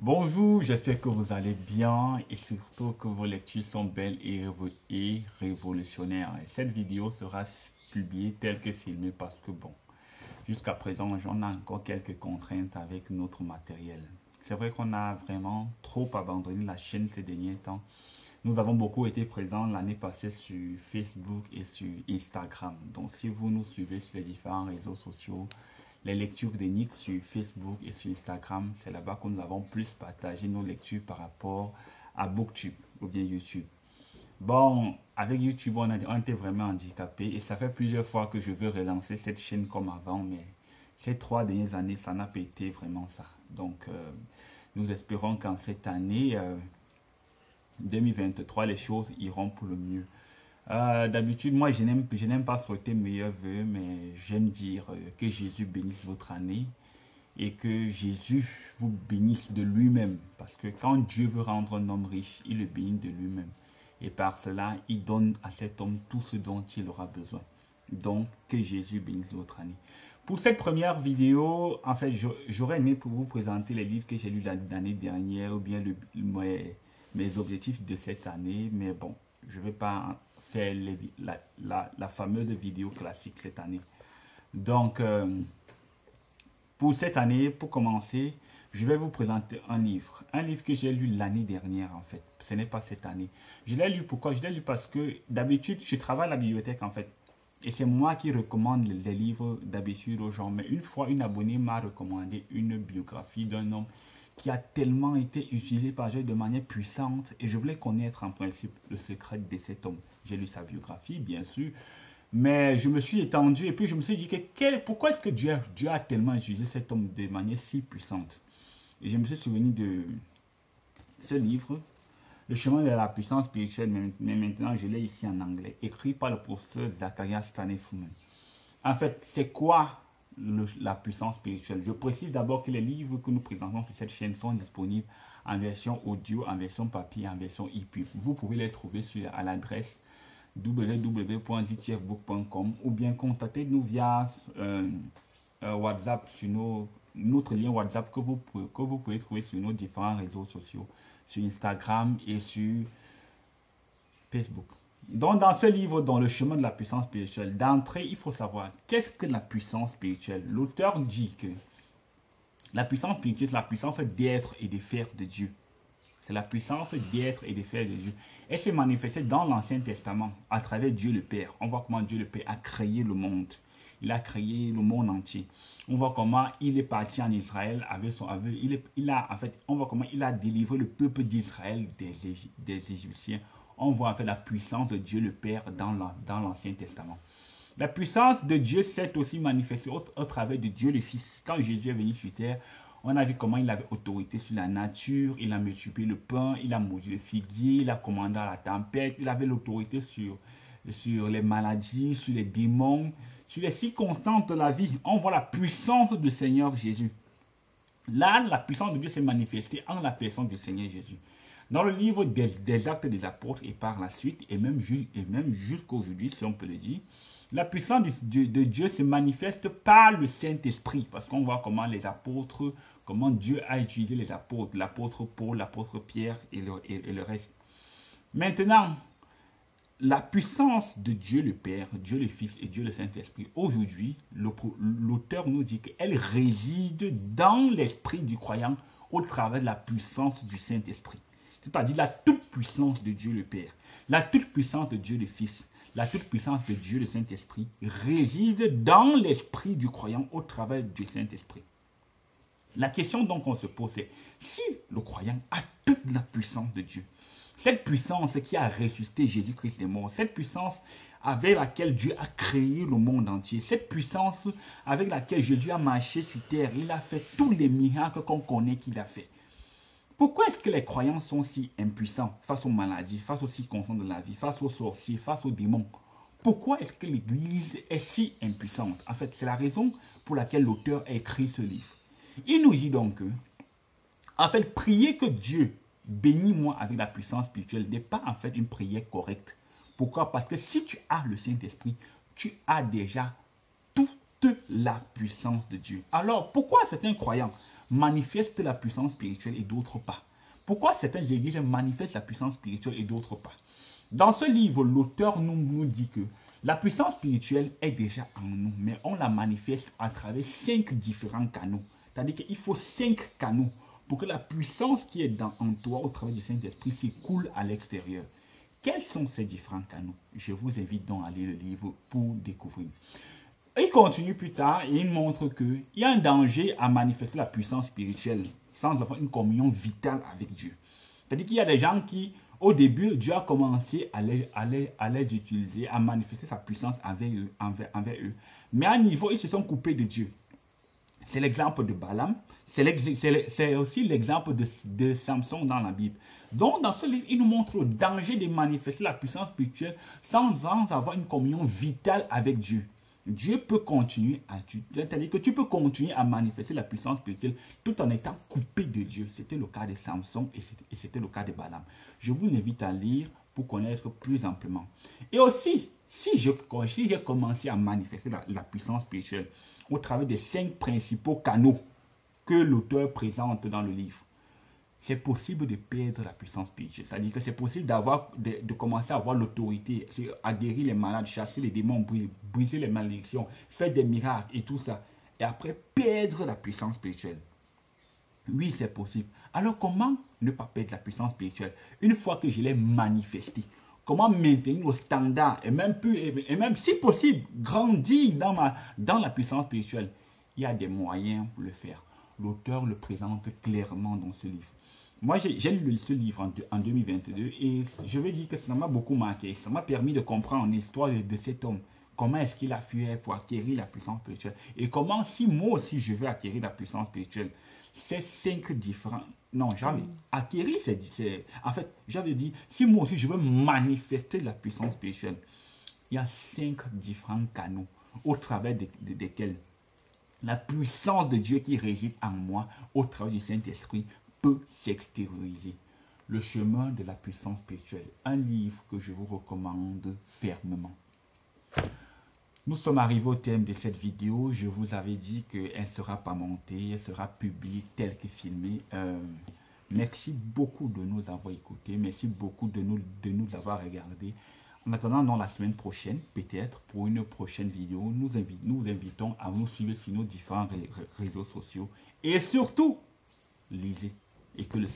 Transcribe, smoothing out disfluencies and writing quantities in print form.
Bonjour, j'espère que vous allez bien et surtout que vos lectures sont belles et révolutionnaires. Et cette vidéo sera publiée telle que filmée parce que bon, jusqu'à présent, j'en ai encore quelques contraintes avec notre matériel. C'est vrai qu'on a vraiment trop abandonné la chaîne ces derniers temps. Nous avons beaucoup été présents l'année passée sur Facebook et sur Instagram. Donc si vous nous suivez sur les différents réseaux sociaux, les lectures de Nick sur Facebook et sur Instagram, c'est là-bas que nous avons plus partagé nos lectures par rapport à BookTube ou bien YouTube. Bon, avec YouTube, on était vraiment handicapé et ça fait plusieurs fois que je veux relancer cette chaîne comme avant, mais ces 3 dernières années, ça n'a pas été vraiment ça. Donc, nous espérons qu'en cette année 2023, les choses iront pour le mieux. D'habitude, moi, je n'aime pas souhaiter meilleurs vœux, mais j'aime dire que Jésus bénisse votre année et que Jésus vous bénisse de lui-même. Parce que quand Dieu veut rendre un homme riche, il le bénit de lui-même. Et par cela, il donne à cet homme tout ce dont il aura besoin. Donc, que Jésus bénisse votre année. Pour cette première vidéo, en fait, j'aurais aimé pour vous présenter les livres que j'ai lus l'année dernière ou bien mes objectifs de cette année. Mais bon, je ne vais pas faire la fameuse vidéo classique cette année. Donc, pour cette année, pour commencer, je vais vous présenter un livre. Un livre que j'ai lu l'année dernière, en fait. Ce n'est pas cette année. Je l'ai lu pourquoi? Je l'ai lu parce que d'habitude, je travaille à la bibliothèque, en fait. Et c'est moi qui recommande les livres d'habitude aux gens. Mais une fois, une abonnée m'a recommandé une biographie d'un homme qui a tellement été utilisé par Dieu de manière puissante. Et je voulais connaître en principe le secret de cet homme. J'ai lu sa biographie, bien sûr. Mais je me suis étendu et puis je me suis dit que pourquoi est-ce que Dieu a tellement utilisé cet homme de manière si puissante? Et je me suis souvenu de ce livre, Le chemin de la puissance spirituelle, mais maintenant je l'ai ici en anglais, écrit par le professeur Zacharias Stanley-Fuhrman. En fait, c'est quoi la puissance spirituelle? Je précise d'abord que les livres que nous présentons sur cette chaîne sont disponibles en version audio, en version papier, en version e-pub. Vous pouvez les trouver à l'adresse www.ztfbook.com ou bien contactez-nous via WhatsApp sur notre lien WhatsApp que vous pouvez trouver sur nos différents réseaux sociaux, sur Instagram et sur Facebook. Donc dans ce livre, dans le chemin de la puissance spirituelle, d'entrée, il faut savoir qu'est-ce que la puissance spirituelle. L'auteur dit que la puissance spirituelle, c'est la puissance d'être et de faire de Dieu. C'est la puissance d'être et de faire de Dieu. Elle s'est manifestée dans l'Ancien Testament à travers Dieu le Père. On voit comment Dieu le Père a créé le monde. Il a créé le monde entier. On voit comment il est parti en Israël avec son on voit comment il a délivré le peuple d'Israël des Égyptiens. On voit en fait la puissance de Dieu le Père dans l'Ancien Testament. La puissance de Dieu s'est aussi manifestée au travers de Dieu le Fils. Quand Jésus est venu sur terre, on a vu comment il avait autorité sur la nature, il a multiplié le pain, il a mordu le figuier, il a commandé la tempête, il avait l'autorité sur les maladies, sur les démons, sur les circonstances de la vie. On voit la puissance du Seigneur Jésus. Là, la puissance de Dieu s'est manifestée en la personne du Seigneur Jésus. Dans le livre des Actes des Apôtres et par la suite, et même jusqu'aujourd'hui, si on peut le dire, la puissance de Dieu se manifeste par le Saint-Esprit. Parce qu'on voit comment les apôtres, comment Dieu a utilisé les apôtres, l'apôtre Paul, l'apôtre Pierre et le reste. Maintenant, la puissance de Dieu le Père, Dieu le Fils et Dieu le Saint-Esprit, aujourd'hui, l'auteur nous dit qu'elle réside dans l'esprit du croyant au travers de la puissance du Saint-Esprit. C'est-à-dire la toute-puissance de Dieu le Père, la toute-puissance de Dieu le Fils, la toute-puissance de Dieu le Saint-Esprit réside dans l'esprit du croyant au travers du Saint-Esprit. La question donc qu'on se pose, c'est si le croyant a toute la puissance de Dieu, cette puissance qui a ressuscité Jésus-Christ des morts, cette puissance avec laquelle Dieu a créé le monde entier, cette puissance avec laquelle Jésus a marché sur terre, il a fait tous les miracles qu'on connaît qu'il a fait. Pourquoi est-ce que les croyants sont si impuissants face aux maladies, face aux circonstances de la vie, face aux sorciers, face aux démons? Pourquoi est-ce que l'Église est si impuissante? En fait, c'est la raison pour laquelle l'auteur a écrit ce livre. Il nous dit donc que, en fait, prier que Dieu bénis-moi avec la puissance spirituelle n'est pas en fait une prière correcte. Pourquoi? Parce que si tu as le Saint-Esprit, tu as déjà toute la puissance de Dieu. Alors, pourquoi certains croyants manifestent la puissance spirituelle et d'autres pas? Pourquoi certaines églises manifestent la puissance spirituelle et d'autres pas? Dans ce livre, l'auteur nous dit que la puissance spirituelle est déjà en nous, mais on la manifeste à travers 5 différents canaux. C'est-à-dire qu'il faut 5 canaux pour que la puissance qui est en toi au travers du Saint-Esprit s'écoule à l'extérieur. Quels sont ces différents canaux? Je vous invite donc à lire le livre pour découvrir. Il continue plus tard et il montre qu'il y a un danger à manifester la puissance spirituelle sans avoir une communion vitale avec Dieu. C'est-à-dire qu'il y a des gens qui, au début, Dieu a commencé à les utiliser, à manifester sa puissance envers eux. Mais à un niveau, ils se sont coupés de Dieu. C'est l'exemple de Balaam. C'est aussi l'exemple de Samson dans la Bible. Donc, dans ce livre, il nous montre le danger de manifester la puissance spirituelle sans avoir une communion vitale avec Dieu. Dieu peut continuer c'est-à-dire que tu peux continuer à manifester la puissance spirituelle tout en étant coupé de Dieu. C'était le cas de Samson et c'était le cas de Balaam. Je vous invite à lire pour connaître plus amplement. Et aussi, si j'ai commencé à manifester la puissance spirituelle au travers des 5 principaux canaux que l'auteur présente dans le livre, c'est possible de perdre la puissance spirituelle. C'est-à-dire que c'est possible de commencer à avoir l'autorité, à guérir les malades, chasser les démons, briser les malédictions, faire des miracles et tout ça. Et après, perdre la puissance spirituelle. Oui, c'est possible. Alors, comment ne pas perdre la puissance spirituelle? Une fois que je l'ai manifestée, comment maintenir le standard et même, si possible, grandir dans la puissance spirituelle? Il y a des moyens pour le faire. L'auteur le présente clairement dans ce livre. Moi, j'ai lu ce livre en 2022 et je veux dire que ça m'a beaucoup marqué. Ça m'a permis de comprendre l'histoire de cet homme. Comment est-ce qu'il a fait pour acquérir la puissance spirituelle? Et comment, si moi aussi je veux acquérir la puissance spirituelle, ces 5 différents... Non, j'avais acquérir, en fait, j'avais dit, si moi aussi je veux manifester la puissance spirituelle, il y a 5 différents canaux au travers desquels la puissance de Dieu qui réside en moi, au travers du Saint-Esprit, peut s'extérioriser. Le chemin de la puissance spirituelle, un livre que je vous recommande fermement. Nous sommes arrivés au thème de cette vidéo. Je vous avais dit qu'elle ne sera pas montée, elle sera publiée telle que filmée. Merci beaucoup de nous avoir écoutés, merci beaucoup de nous avoir regardés. En attendant, dans la semaine prochaine, peut-être pour une prochaine vidéo, nous invitons à nous suivre sur nos différents réseaux sociaux. Et surtout, lisez. Et que le